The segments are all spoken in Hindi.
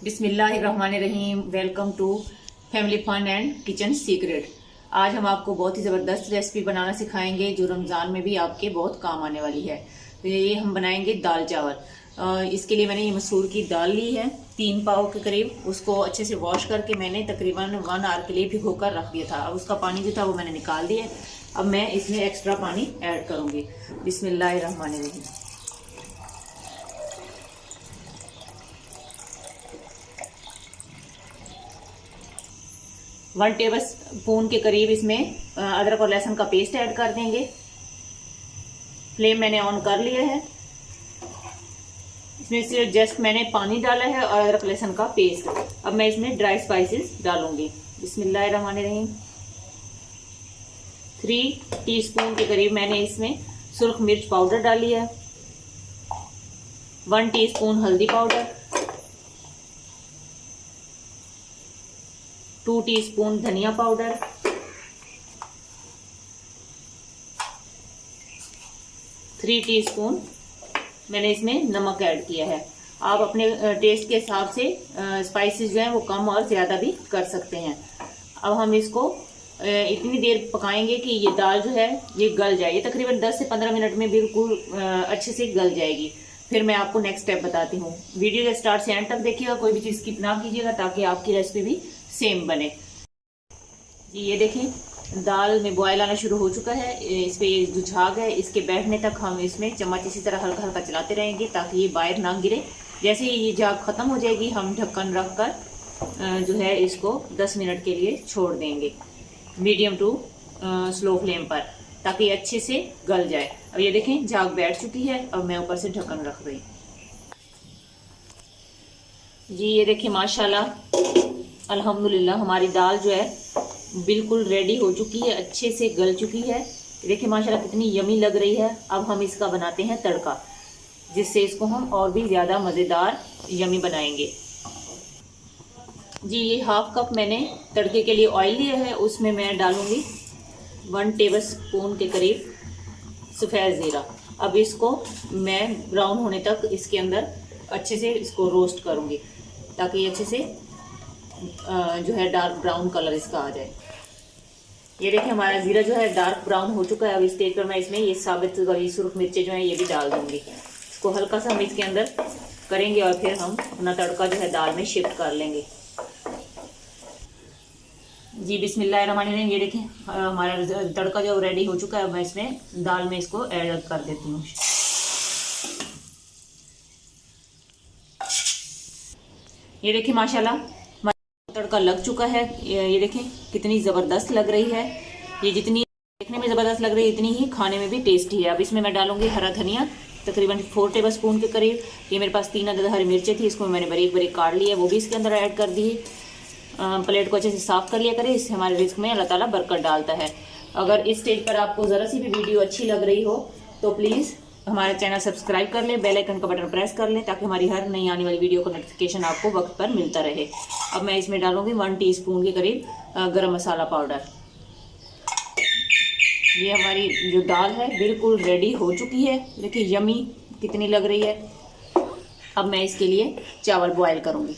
बिस्मिल्लाहिर्रहमानिर्रहीम। Welcome to family fun and kitchen secret. आज हम आपको बहुत ही ज़बरदस्त रेसिपी बनाना सिखाएंगे जो रमज़ान में भी आपके बहुत काम आने वाली है। तो ये हम बनाएंगे दाल चावल। इसके लिए मैंने ये मसूर की दाल ली है 3 पाव के करीब। उसको अच्छे से वॉश करके मैंने तकरीबन 1 आवर के लिए भिगो कर रख दिया था। अब उसका पानी जो था वो मैंने निकाल दिया। अब मैं इसमें एक्स्ट्रा पानी ऐड करूँगी। बिस्मिल्लाहिर्रहमानिर्रहीम। 1 टेबल स्पून के करीब इसमें अदरक और लहसुन का पेस्ट ऐड कर देंगे। फ्लेम मैंने ऑन कर लिया है। इसमें सिर्फ जस्ट मैंने पानी डाला है और अदरक लहसुन का पेस्ट। अब मैं इसमें ड्राई स्पाइसेस डालूंगी। बिस्मिल्लाहिर्रहमानिर्रहीम। 3 टीस्पून के करीब मैंने इसमें सुर्ख मिर्च पाउडर डाली है। 1 टीस्पून हल्दी पाउडर, 2 टीस्पून धनिया पाउडर, 3 टीस्पून मैंने इसमें नमक ऐड किया है। आप अपने टेस्ट के हिसाब से स्पाइसेस जो हैं वो कम और ज़्यादा भी कर सकते हैं। अब हम इसको इतनी देर पकाएंगे कि ये दाल जो है ये गल जाए। ये तकरीबन 10 से 15 मिनट में बिल्कुल अच्छे से गल जाएगी। फिर मैं आपको नेक्स्ट स्टेप बताती हूँ। वीडियो के स्टार्ट से एंड तक देखिएगा, कोई भी चीज़ स्किप ना कीजिएगा ताकि आपकी रेसिपी भी सेम बने। जी ये देखिए दाल में बॉयल आना शुरू हो चुका है। इस पे जो झाग है इसके बैठने तक हम इसमें चम्मच इसी तरह हल्का हल्का चलाते रहेंगे ताकि ये बाहर ना गिरे। जैसे ही ये झाग खत्म हो जाएगी हम ढक्कन रख कर जो है इसको 10 मिनट के लिए छोड़ देंगे मीडियम टू स्लो फ्लेम पर, ताकि अच्छे से गल जाए। अब ये देखें झाग बैठ चुकी है। अब मैं ऊपर से ढक्कन रख रही। जी ये देखिए माशाल्लाह अल्हम्दुलिल्लाह हमारी दाल जो है बिल्कुल रेडी हो चुकी है, अच्छे से गल चुकी है। देखिए माशाल्लाह कितनी यमी लग रही है। अब हम इसका बनाते हैं तड़का, जिससे इसको हम और भी ज़्यादा मज़ेदार यमी बनाएंगे। जी ये 1/2 कप मैंने तड़के के लिए ऑयल लिया है। उसमें मैं डालूंगी 1 टेबल स्पून के करीब सफ़ेद ज़ीरा। अब इसको मैं ब्राउन होने तक इसके अंदर अच्छे से इसको रोस्ट करूंगी ताकि ये अच्छे से जो है डार्क ब्राउन कलर इसका आ जाए। ये देखिए हमारा जीरा जो है डार्क ब्राउन हो चुका है। अब इस स्टेज पर मैं इसमें ये साबित वाली सुर्ख मिर्चें जो है ये भी डाल दूंगी। इसको हल्का सा हम इसके अंदर करेंगे और फिर हम अपना तड़का जो है दाल में शिफ्ट कर लेंगे। जी बिस्मिल्लाहिर्रहमानिर्रहीम। ये देखिए हमारा तड़का जो रेडी हो चुका है। अब मैं इसमें दाल में इसको ऐड कर देती हूँ। ये देखिए माशाल्लाह तड़का लग चुका है। ये देखें कितनी ज़बरदस्त लग रही है। ये जितनी देखने में ज़बरदस्त लग रही है इतनी ही खाने में भी टेस्टी है। अब इसमें मैं डालूंगी हरा धनिया तकरीबन 4 टेबल स्पून के करीब। ये मेरे पास 3 अदद हरी मिर्चें थी, इसको मैंने बारीक बारीक काट लिया, वो भी इसके अंदर ऐड कर दी। प्लेट को अच्छे से साफ कर लिया करें, इससे हमारे रिस्क में अल्लाह ताला बरकत डालता है। अगर इस स्टेज पर आपको ज़रा सी भी वीडियो अच्छी लग रही हो तो प्लीज़ हमारा चैनल सब्सक्राइब कर लें, बेल आइकन का बटन प्रेस कर लें ताकि हमारी हर नई आने वाली वीडियो का नोटिफिकेशन आपको वक्त पर मिलता रहे। अब मैं इसमें डालूंगी 1 टीस्पून के करीब गरम मसाला पाउडर। ये हमारी जो दाल है बिल्कुल रेडी हो चुकी है। देखिए यमी कितनी लग रही है। अब मैं इसके लिए चावल बॉयल करूंगी।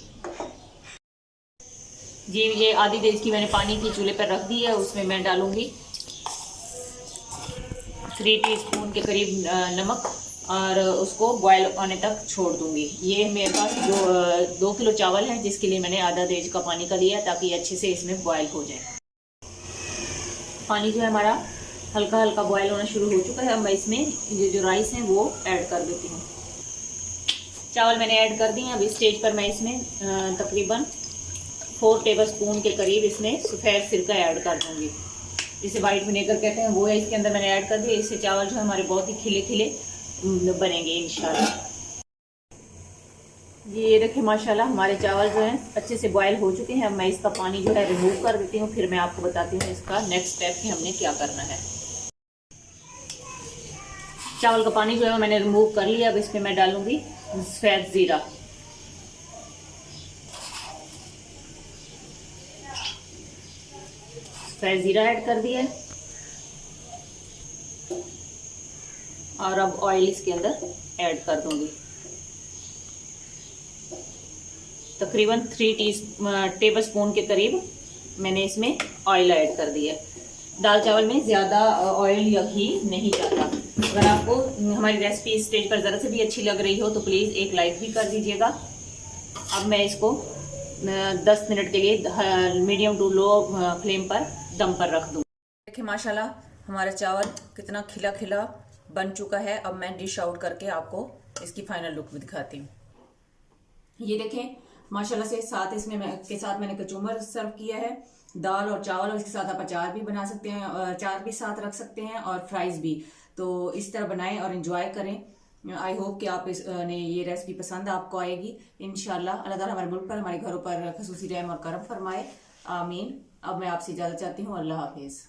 जी ये आधी देश की मैंने पानी की चूल्हे पर रख दी है। उसमें मैं डालूंगी 3 टीस्पून के करीब नमक और उसको बॉयल आने तक छोड़ दूंगी। ये मेरे पास 2 किलो चावल है जिसके लिए मैंने आधा देज का पानी का लिया ताकि अच्छे से इसमें बॉयल हो जाए। पानी जो है हमारा हल्का हल्का बॉयल होना शुरू हो चुका है। अब मैं इसमें ये जो राइस है वो ऐड कर देती हूँ। चावल मैंने ऐड कर दिए। अब इस स्टेज पर मैं इसमें तकरीबन 4 टेबल स्पून के करीब इसमें सफ़ेद सिरका ऐड कर दूँगी, जिसे वाइट विनेगर कहते हैं, वो है इसके अंदर मैंने ऐड कर दिया। इससे चावल जो है हमारे बहुत ही खिले खिले बनेंगे इंशाल्लाह। ये देखिए माशाल्लाह हमारे चावल जो हैं अच्छे से बॉयल हो चुके हैं। अब मैं इसका पानी जो है रिमूव कर देती हूँ, फिर मैं आपको बताती हूँ इसका नेक्स्ट स्टेप कि हमने क्या करना है। चावल का पानी जो है मैंने रिमूव कर लिया। अब इसमें मैं डालूंगी सफ़ेद ज़ीरा। सफ़ेद ज़ीरा ऐड कर दिया और अब ऑयल इसके अंदर ऐड कर दूंगी। तकरीबन 3 टेबल स्पून के करीब मैंने इसमें ऑयल ऐड कर दिया है। दाल चावल में ज़्यादा ऑयल या घी नहीं जाता। अगर आपको हमारी रेसिपी इस स्टेज पर ज़रा से भी अच्छी लग रही हो तो प्लीज़ एक लाइक भी कर दीजिएगा। अब मैं इसको 10 मिनट के लिए मीडियम टू लो फ्लेम पर दम पर रख दूँ। देखिए माशाल्लाह हमारा चावल कितना खिला खिला बन चुका है। अब मैं डिश आउट करके आपको इसकी फाइनल लुक भी दिखाती हूँ। ये देखें माशाल्लाह से साथ मैंने कचूमर सर्व किया है, दाल और चावल, और इसके साथ आप अचार भी बना सकते हैं, अचार भी साथ रख सकते हैं और फ्राइज भी। तो इस तरह बनाएं और एंजॉय करें। आई होप कि आप ने ये रेसिपी पसंद आपको आएगी इंशाल्लाह। अल्लाह ताला हमारे मुल्क पर, हमारे घरों पर खसूसी रहम और करम फरमाए, आमीन। अब मैं आपसे इजाजत चाहती हूँ। अल्लाह हाफिज।